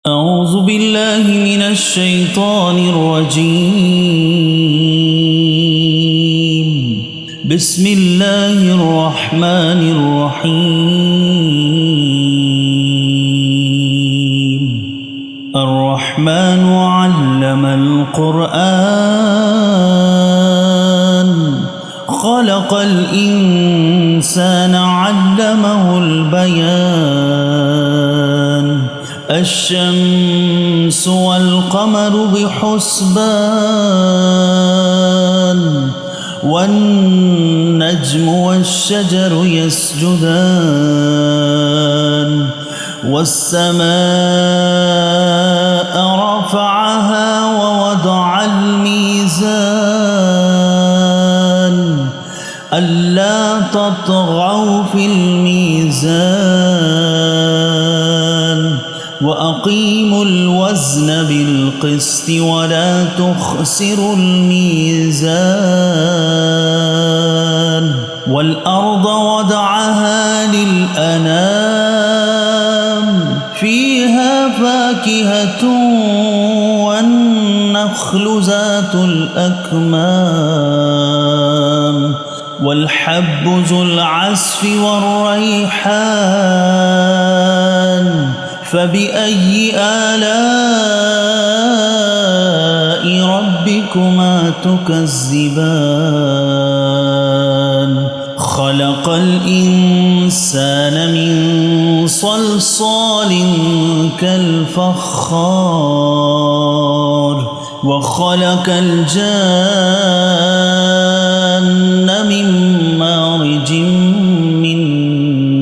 أعوذ بالله من الشيطان الرجيم. بسم الله الرحمن الرحيم. الرحمن علم القرآن خلق الإنسان علمه البيان. الشمس والقمر بحسبان والنجم والشجر يسجدان والسماء رفعها ووضع الميزان ألا تطغوا في الميزان وأقيموا الوزن بالقسط ولا تخسروا الميزان والأرض وضعها للأنام فيها فاكهة والنخل ذات الأكمام والحب ذو العصف والريحان فبأي آلاء ربكما تكذبان خلق الإنسان من صلصال كالفخار وخلق الجان من مارج من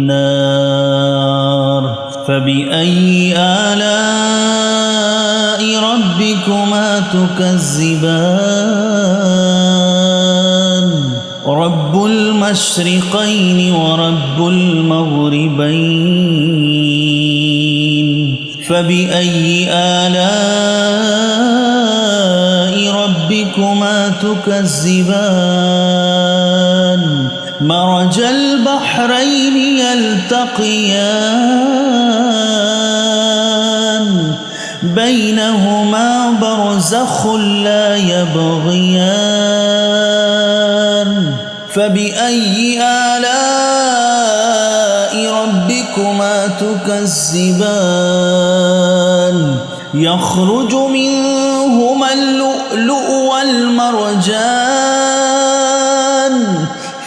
نار فبأي آلاء ربكما تكذبان رب المشرقين ورب المغربين فبأي آلاء ربكما تكذبان مرج البحرين يلتقيان بينهما برزخ لا يبغيان فبأي آلاء ربكما تكذبان يخرج منهما اللؤلؤ والمرجان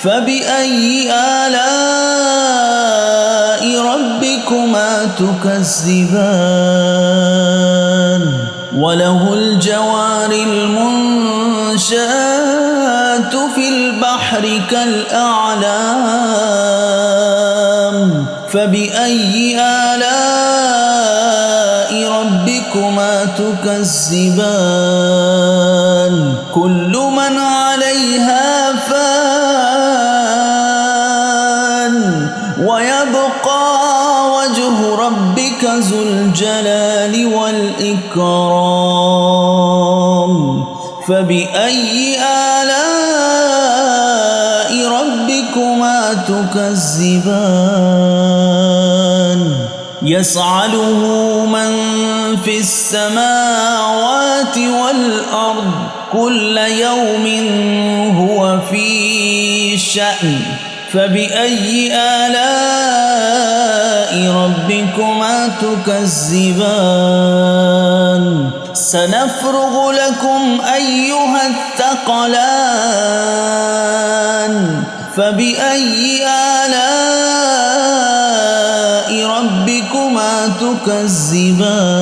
فبأي آلاء ربكما تكذبان وله الجوار المنشآت في البحر كالأعلام فبأي آلاء ربكما تكذبان كل من عليها فان ويبقى وجه ربك ذو الجلال والإكرام فبأي آلاء ربكما تكذبان يسأله من في السماوات والأرض كل يوم هو في شأن فبأي آلاء ربكما تكذبان سنفرغ لكم أيها الثقلان فبأي آلاء ربكما تكذبان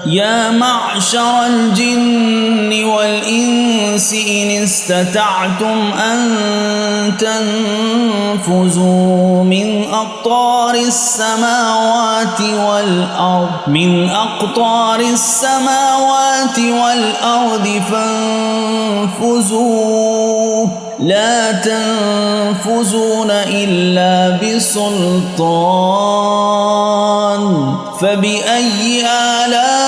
يا معشر الجن والإنس إن استطعتم أن تنفذوا من أقطار السماوات والأرض فانفذوا لا تنفذون إلا بسلطان فبأي آلاء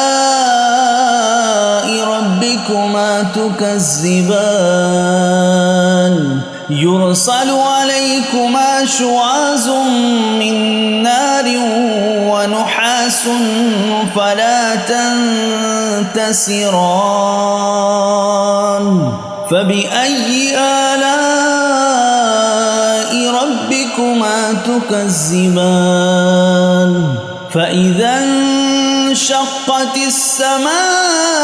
ربكما تكذبان يرسل عليكما شواظ من نار ونحاس فلا تنتصران فبأي آلاء ربكما تكذبان فإذا انشقت السماء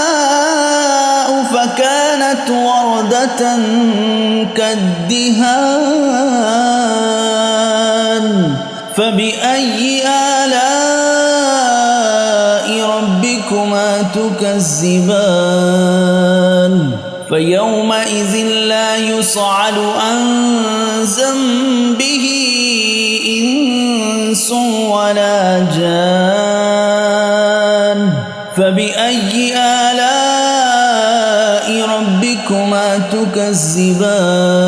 فكانت وردة كالدهان فبأي آلاء ربكما تكذبان فيومئذ لا يصعد عن ذنبه إنس ولا جان فبأي آلاء ربكما تكذبان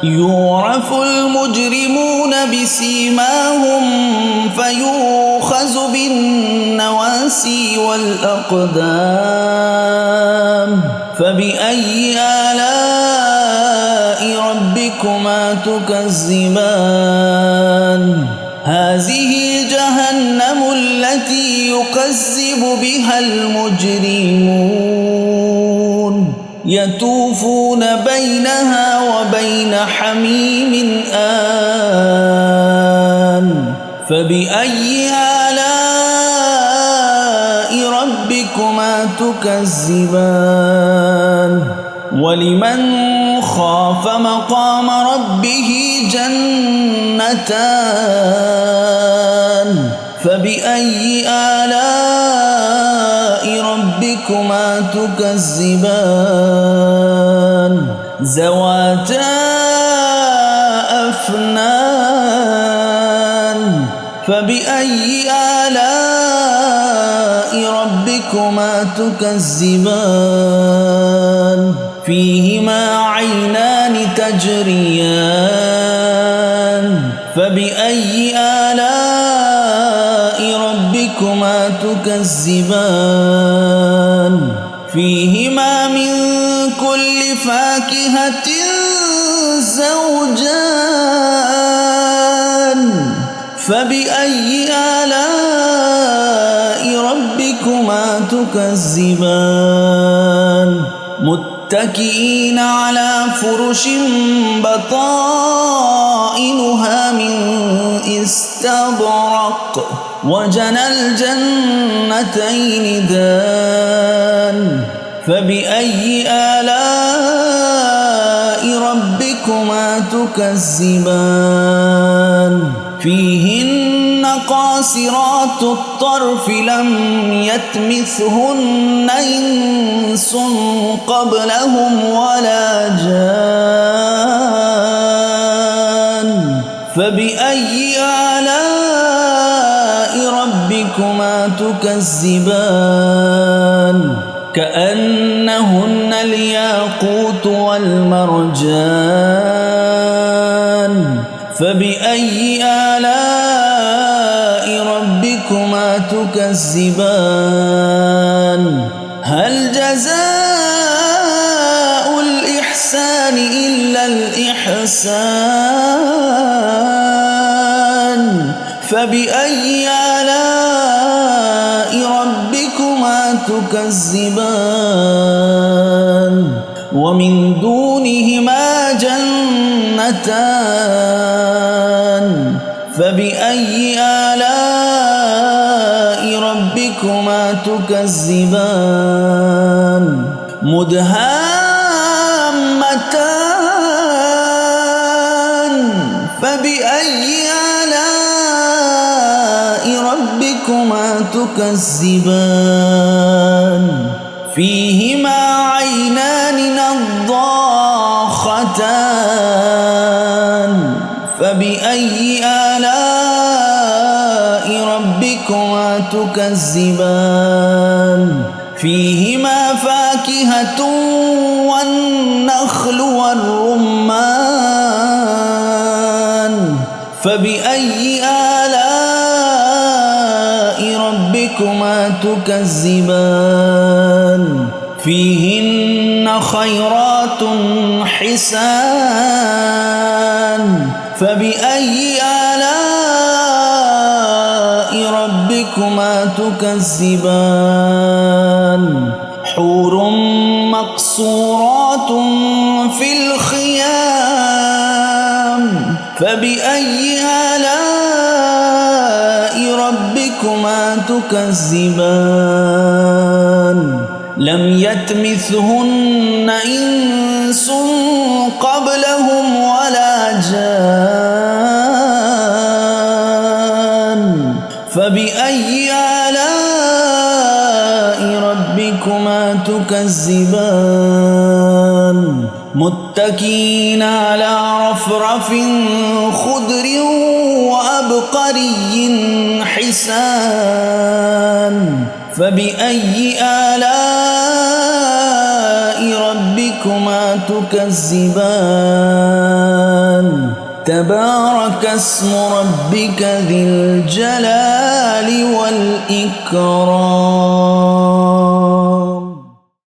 يعرف المجرمون بسيماهم فيؤخذ بالنواسي والأقدام فبأي آلاء ربكما تكذبان هذه جهنم التي يكذب بها المجرمون يطوفون بينها وبين حميم آن فبأي آلاء ربكما تكذبان ولمن خاف مقام ربه جنتان فبأي آلاء ربكما تكذبان ذواتا أفنان فبأي آلاء ربكما تكذبان فيهما عينان تجريان فبأي آلاء ربكما تكذبان فيهما من كل فاكهة زوجان فبأي آلاء ربكما تكذبان متكئين على فرش بطائنها من استبرق وجنى الجنتين دان فبأي آلاء ربكما تكذبان فيهن قاصرات الطرف لم يطمثهن إنس قبلهم ولا جان فبأي آلاء ربكما تكذبان كأنهن الياقوت والمرجان فبأي آلاء ربكما تكذبان هل جزاء الإحسان إلا الإحسان فبأي آلاء ربكما تكذبان ومن دونهما جنتان فبأي آلاء ربكما تكذبان مدهامتان فبأي آلاء ربكما تكذبان فيهما عينان نضاختان فبأي آلاء ربكما تكذبان فيهما فاكهة والنخل والرمان فبأي آلاء ربكما تكذبان فيهن خيرات حسان فبأي آلاء ربكما تكذبان حور مقصورات في الخيام فبأي آلاء ربكما تكذبان لم يتمثهن إنس قبلهم ولا جان فبأي آلاء ربكما تكذبان متكئين على رفرف خضر وأبقري حسان فبأي آلاء ربكما تكذبان تبارك اسم ربك ذي الجلال والإكرام